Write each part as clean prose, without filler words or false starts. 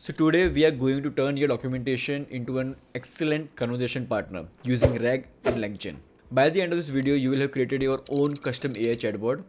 So today we are going to turn your documentation into an excellent conversation partner using RAG and LangChain. By the end of this video, you will have created your own custom AI chatbot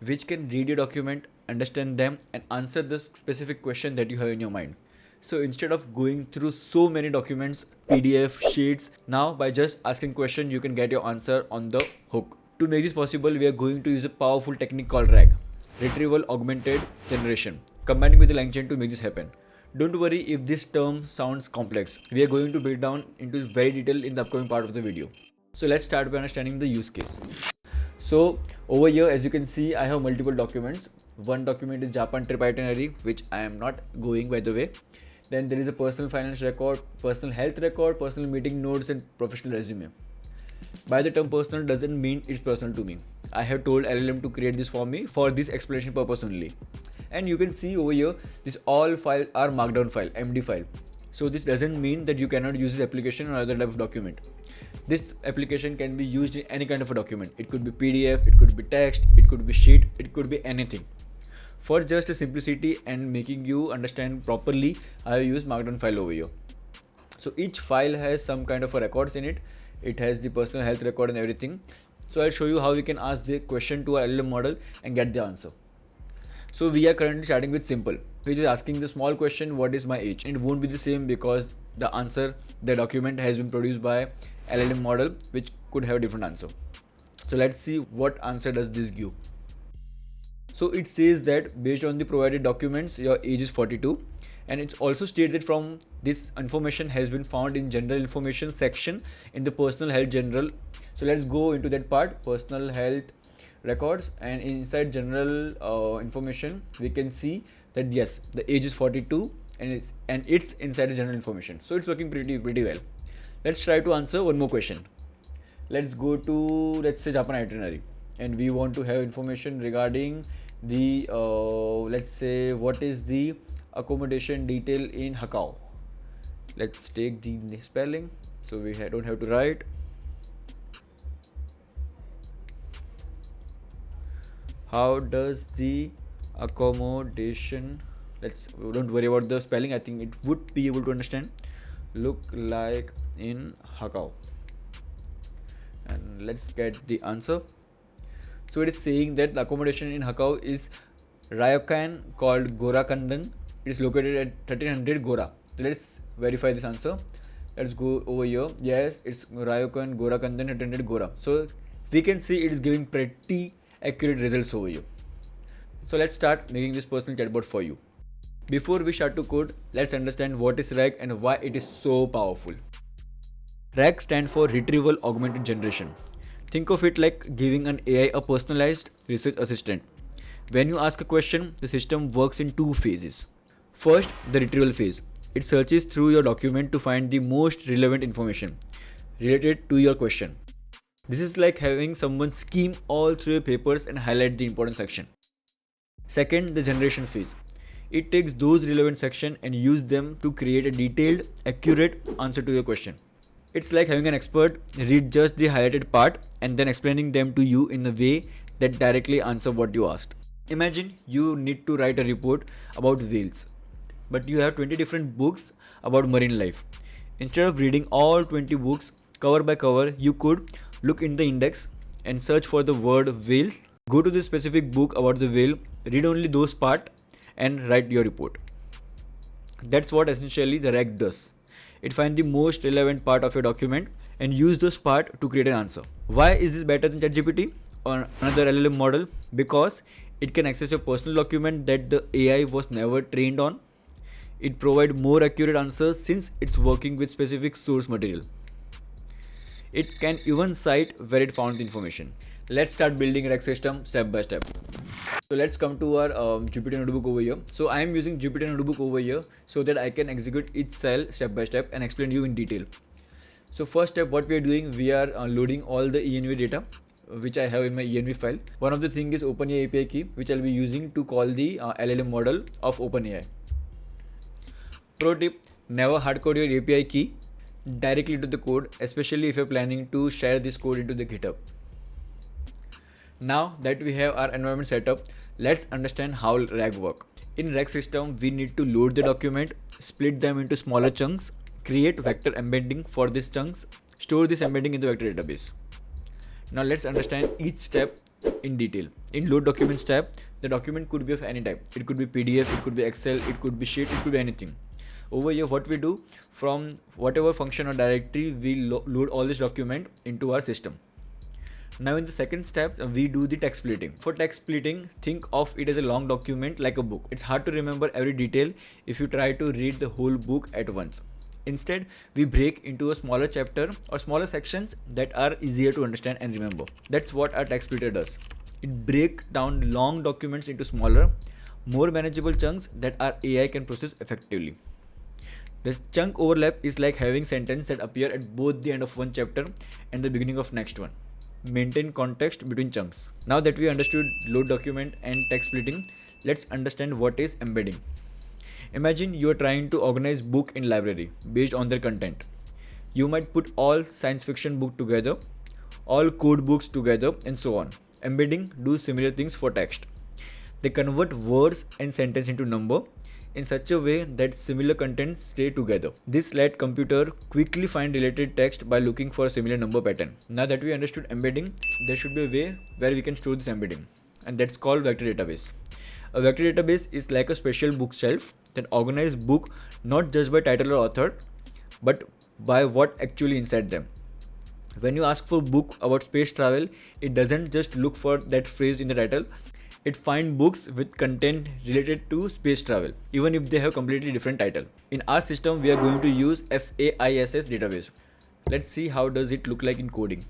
which can read your document, understand them and answer the specific question that you have in your mind. So instead of going through so many documents, PDF, sheets, now by just asking question you can get your answer on the hook. To make this possible, we are going to use a powerful technique called RAG, Retrieval Augmented Generation, combining with the LangChain to make this happen. Don't worry if this term sounds complex. We are going to break down into very detail in the upcoming part of the video. So let's start by understanding the use case. So over here, as you can see, I have multiple documents. One document is Japan trip itinerary, which I am not going, by the way. Then there is a personal finance record, personal health record, personal meeting notes and professional resume. By the term personal doesn't mean it's personal to me. I have told LLM to create this for me for this explanation purpose only. And you can see over here, these all files are markdown file, MD file. So this doesn't mean that you cannot use this application or other type of document. This application can be used in any kind of a document. It could be PDF, it could be text, it could be sheet, it could be anything. For just a simplicity and making you understand properly, I have used markdown file over here. So each file has some kind of a records in it. It has the personal health record and everything. So I'll show you how we can ask the question to our LLM model and get the answer. So we are currently starting with simple, which is asking the small question, what is my age? And it won't be the same because the answer, the document has been produced by LLM model, which could have a different answer. So let's see what answer does this give. So it says that based on the provided documents, your age is 42. And it's also stated from this information has been found in general information section in the personal health general. So let's go into that part, personal health records, and inside general information we can see that yes, the age is 42 and it's inside the general information. So it's working pretty well. Let's try to answer one more question. Let's go to, let's say, Japan itinerary, and we want to have information regarding the let's say what is the accommodation detail in Hakao. Let's take the spelling, so we don't have to write. How does the accommodation, don't worry about the spelling, I think it would be able to understand, look like in Hakao. And let's get the answer. So it is saying that the accommodation in Hakao is Ryokan called Gorakandan. It is located at 1300 Gora. So let's verify this answer. Let's go over here. Yes, it's Ryokan Gorakandan 1300 Gora. So we can see it is giving pretty accurate results over here. So let's start making this personal chatbot for you. Before we start to code, let's understand what is RAG and why it is so powerful. RAG stands for Retrieval Augmented Generation. Think of it like giving an AI a personalized research assistant. When you ask a question, the system works in two phases. First, the retrieval phase. It searches through your document to find the most relevant information related to your question. This is like having someone skim all through your papers and highlight the important section. Second, the generation phase. It takes those relevant sections and use them to create a detailed, accurate answer to your question. It's like having an expert read just the highlighted part and then explaining them to you in a way that directly answer what you asked. Imagine you need to write a report about whales, but you have 20 different books about marine life. Instead of reading all 20 books cover by cover, you could look in the index and search for the word whale, go to the specific book about the whale, read only those parts and write your report. That's what essentially the RAG does. It finds the most relevant part of your document and use those parts to create an answer. Why is this better than ChatGPT or another LLM model? Because it can access your personal document that the AI was never trained on. It provides more accurate answers since it's working with specific source material. It can even cite where it found the information. Let's start building a RAG system step by step. So let's come to our Jupyter Notebook over here. So I am using Jupyter Notebook over here so that I can execute each cell step by step and explain you in detail. So first step, what we are doing, we are loading all the env data which I have in my env file. One of the thing is OpenAI API key, which I'll be using to call the LLM model of OpenAI. Pro tip, never hardcode your API key directly into the code, especially if you're planning to share this code into the GitHub. Now that we have our environment set up, let's understand how RAG works. In reg system, we need to load the document, split them into smaller chunks, create vector embedding for these chunks, store this embedding in the vector database. Now let's understand each step in detail. In load documents tab, the document could be of any type. It could be PDF, it could be Excel, it could be sheet, it could be anything. Over here, what we do, from whatever function or directory, we load all this document into our system. Now in the second step, we do the text splitting. For text splitting, think of it as a long document like a book. It's hard to remember every detail if you try to read the whole book at once. Instead, we break into a smaller chapter or smaller sections that are easier to understand and remember. That's what our text splitter does. It breaks down long documents into smaller, more manageable chunks that our AI can process effectively. The chunk overlap is like having sentences that appear at both the end of one chapter and the beginning of next one. Maintain context between chunks. Now that we understood load document and text splitting, let's understand what is embedding. Imagine you are trying to organize book in library based on their content. You might put all science fiction book together, all code books together, and so on. Embedding do similar things for text. They convert words and sentence into number in such a way that similar content stay together. This let computer quickly find related text by looking for a similar number pattern. Now that we understood embedding, there should be a way where we can store this embedding, and that's called vector database. A vector database is like a special bookshelf that organizes book not just by title or author, but by what actually inside them. When you ask for book about space travel, it doesn't just look for that phrase in the title. It finds books with content related to space travel, even if they have completely different title. In our system, we are going to use FAISS database. Let's see how does it look like in coding.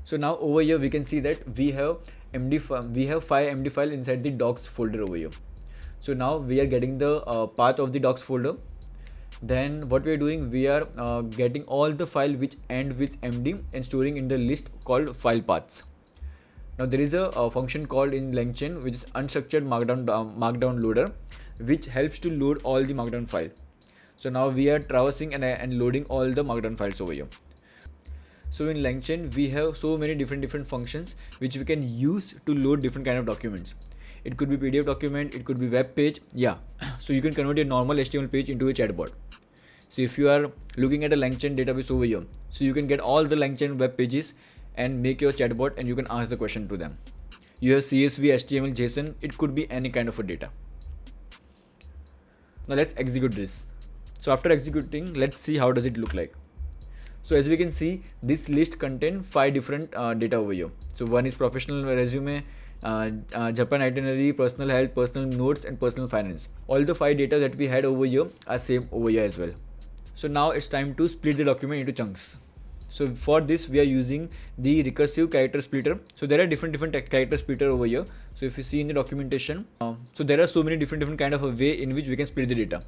So now over here we can see that we have five MD file inside the docs folder over here. So now we are getting the path of the docs folder. Then what we are doing, we are getting all the file which end with MD and storing in the list called file paths. Now there is a function called in LangChain which is unstructured markdown loader, which helps to load all the markdown file. So now we are traversing and loading all the markdown files over here. So in LangChain we have so many different functions which we can use to load different kind of documents. It could be PDF document, it could be web page. Yeah, so you can convert a normal HTML page into a chatbot. So if you are looking at a LangChain database over here, so you can get all the LangChain web pages and make your chatbot, and you can ask the question to them. You have CSV, HTML, JSON, it could be any kind of a data. Now let's execute this. So after executing, let's see how does it look like. So as we can see, this list contains 5 different data over here. So one is professional resume, Japan itinerary, personal health, personal notes, and personal finance. All the 5 data that we had over here are same over here as well. So now it's time to split the document into chunks. So for this we are using the recursive character splitter. So there are different character splitter over here. So if you see in the documentation, so there are so many different kind of a way in which we can split the data.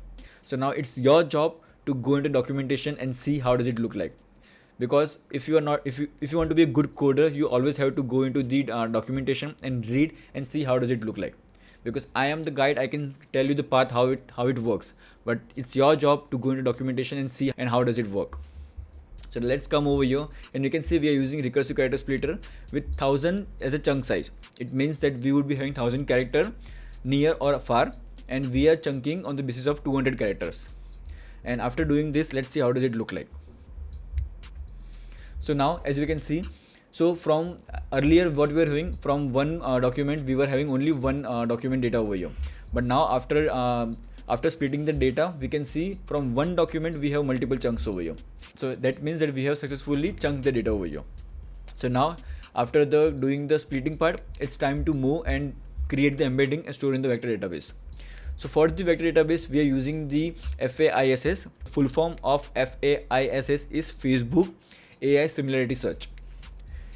So now it's your job to go into documentation and see how does it look like. Because if you want to be a good coder, you always have to go into the documentation and read and see how does it look like. Because I am the guide, I can tell you the path how it works, but it's your job to go into documentation and see and how does it work. So let's come over here, and you can see we are using recursive character splitter with 1000 as a chunk size. It means that we would be having 1000 character near or far, and we are chunking on the basis of 200 characters. And after doing this, let's see how does it look like. So now as we can see, so from earlier what we were having from one document, we were having only one document data over here. But now after splitting the data, we can see from one document we have multiple chunks over here. So that means that we have successfully chunked the data over here. So now after doing the splitting part, it's time to move and create the embedding and store in the vector database. So for the vector database, we are using the FAISS. Full form of FAISS is Facebook AI Similarity Search.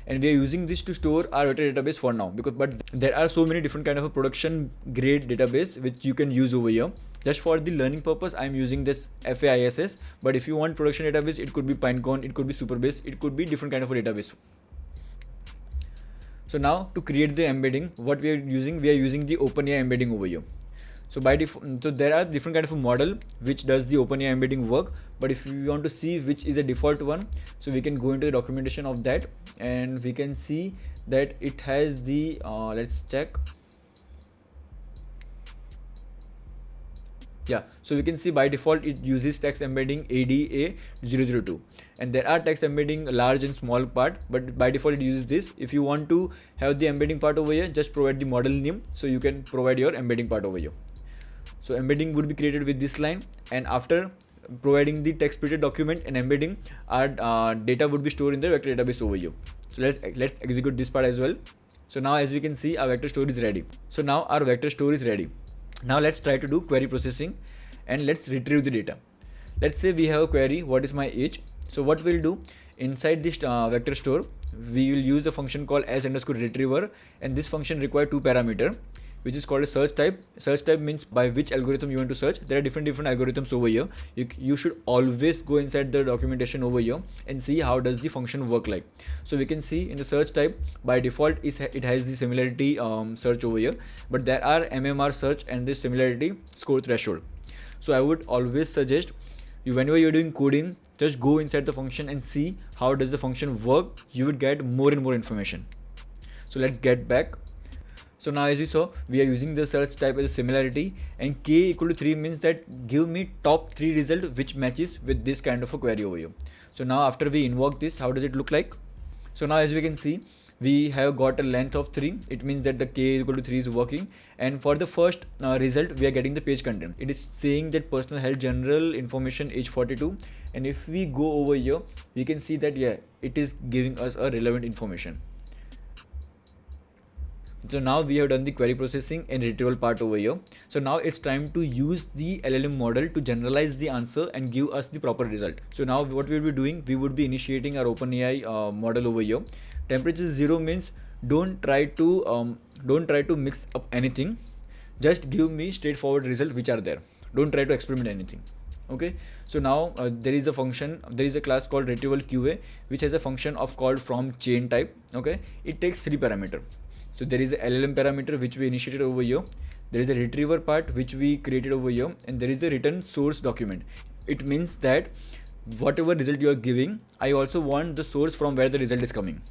And we are using this to store our vector database for now, but there are so many different kind of a production grade database which you can use over here. Just for the learning purpose, I am using this FAISS, but if you want production database, it could be Pinecone, it could be Superbase, it could be different kind of a database. So now to create the embedding, what we are using the OpenAI embedding over here. So by default, so there are different kind of a model which does the OpenAI embedding work, but if you want to see which is a default one, so we can go into the documentation of that, and we can see that it has the let's check. Yeah, so we can see by default it uses text embedding ADA002, and there are text embedding large and small part, but by default it uses this. If you want to have the embedding part over here, just provide the model name, so you can provide your embedding part over here. So embedding would be created with this line, and after providing the text splitted document and embedding, our data would be stored in the vector database over here. So let's execute this part as well. So now as we can see, our vector store is ready. So now our vector store is ready. Now let's try to do query processing and let's retrieve the data. Let's say we have a query, what is my age? So what we'll do, inside this vector store, we will use the function called as_retriever, and this function requires two parameters, which is called a search type. Search type means by which algorithm you want to search. There are different algorithms over here. You should always go inside the documentation over here and see how does the function work like. So we can see in the search type, by default it has the similarity search over here, but there are MMR search and this similarity score threshold. So I would always suggest you, whenever you're doing coding, just go inside the function and see how does the function work. You would get more and more information. So let's get back. So now as you saw, we are using the search type as a similarity, and k equal to 3 means that give me top 3 result which matches with this kind of a query over here. So now after we invoke this, how does it look like? So now as we can see, we have got a length of 3. It means that the k equal to 3 is working, and for the first result we are getting the page content. It is saying that personal health general information age 42, and if we go over here, we can see that yeah, it is giving us a relevant information. So now we have done the query processing and retrieval part over here. So now it's time to use the LLM model to generalize the answer and give us the proper result. So now what we will be doing, we would be initiating our OpenAI model over here. Temperature 0 means don't try to mix up anything. Just give me straightforward result which are there. Don't try to experiment anything. Okay, so now there is a function, there is a class called retrieval QA, which has a function of called from chain type. Okay, it takes 3 parameters. So there is a LLM parameter which we initiated over here. There is a retriever part which we created over here, and there is the return source document. It means that whatever result you are giving, I also want the source from where the result is coming.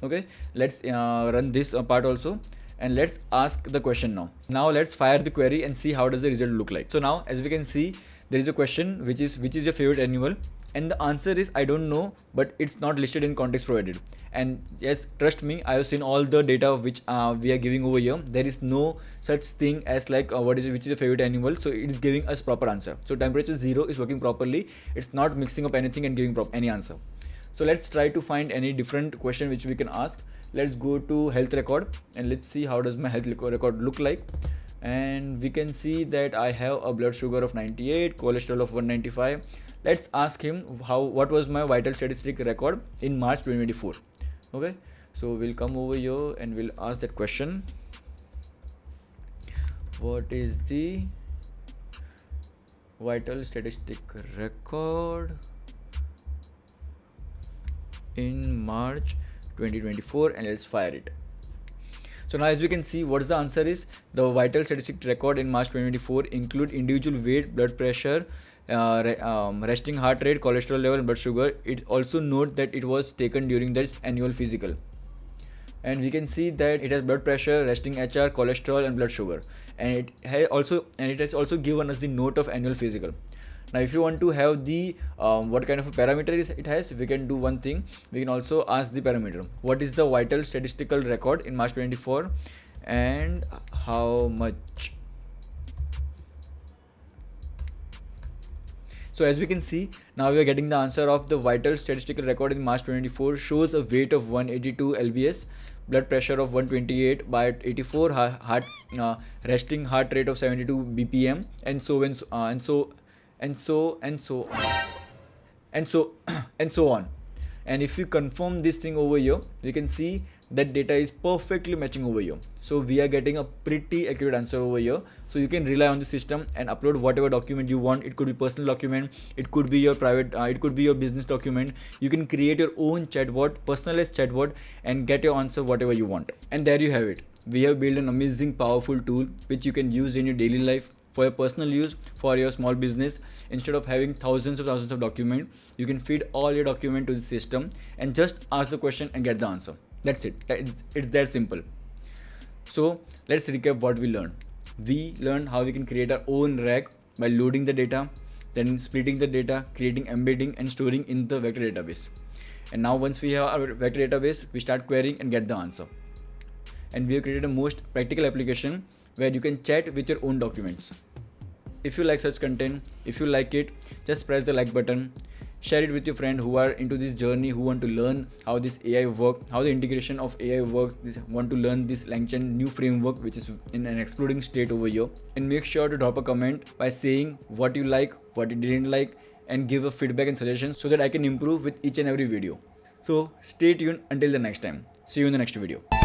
Okay, let's run this part also, and let's ask the question now. Now let's fire the query and see how does the result look like. So now as we can see, there is a question which is your favorite animal, and the answer is I don't know, but it's not listed in context provided. And yes, trust me, I have seen all the data which we are giving over here. There is no such thing as like which is your favorite animal. So it is giving us proper answer. So temperature 0 is working properly. It's not mixing up anything and giving any answer. So let's try to find any different question which we can ask. Let's go to health record and let's see how does my health record look like. And we can see that I have a blood sugar of 98, cholesterol of 195. Let's ask him what was my vital statistic record in March 2024. Okay, so we'll come over here and we'll ask that question. What is the vital statistic record in March 2024, and let's fire it. So now as we can see, what is the answer is the vital statistic record in March 2024 include individual weight, blood pressure, resting heart rate, cholesterol level, and blood sugar. It also note that it was taken during that annual physical, and we can see that it has blood pressure, resting HR, cholesterol, and blood sugar, and it has also given us the note of annual physical. Now if you want to have the what kind of a parameter it has, we can do one thing. We can also ask the parameter, what is the vital statistical record in March 2024 and how much. So as we can see, now we are getting the answer of the vital statistical record in March 2024 shows a weight of 182 lbs, blood pressure of 128 by 84, resting heart rate of 72 bpm, and so on. And if you confirm this thing over here, you can see that data is perfectly matching over here. So we are getting a pretty accurate answer over here. So you can rely on the system and upload whatever document you want. It could be personal document, it could be your private, it could be your business document. You can create your own chatbot, personalized chatbot, and get your answer whatever you want. And there you have it. We have built an amazing powerful tool which you can use in your daily life, for your personal use, for your small business. Instead of having thousands of documents, you can feed all your document to the system and just ask the question and get the answer. That's it. It's that simple. So let's recap what we learned. We learned how we can create our own RAG by loading the data, then splitting the data, creating embedding and storing in the vector database. And now once we have our vector database, we start querying and get the answer. And we have created a most practical application where you can chat with your own documents. If you like such content, if you like it, just press the like button, share it with your friend who are into this journey, who want to learn how this AI works, how the integration of AI works, want to learn this LangChain new framework which is in an exploding state over here. And make sure to drop a comment by saying what you like, what you didn't like, and give a feedback and suggestions so that I can improve with each and every video. So stay tuned until the next time. See you in the next video.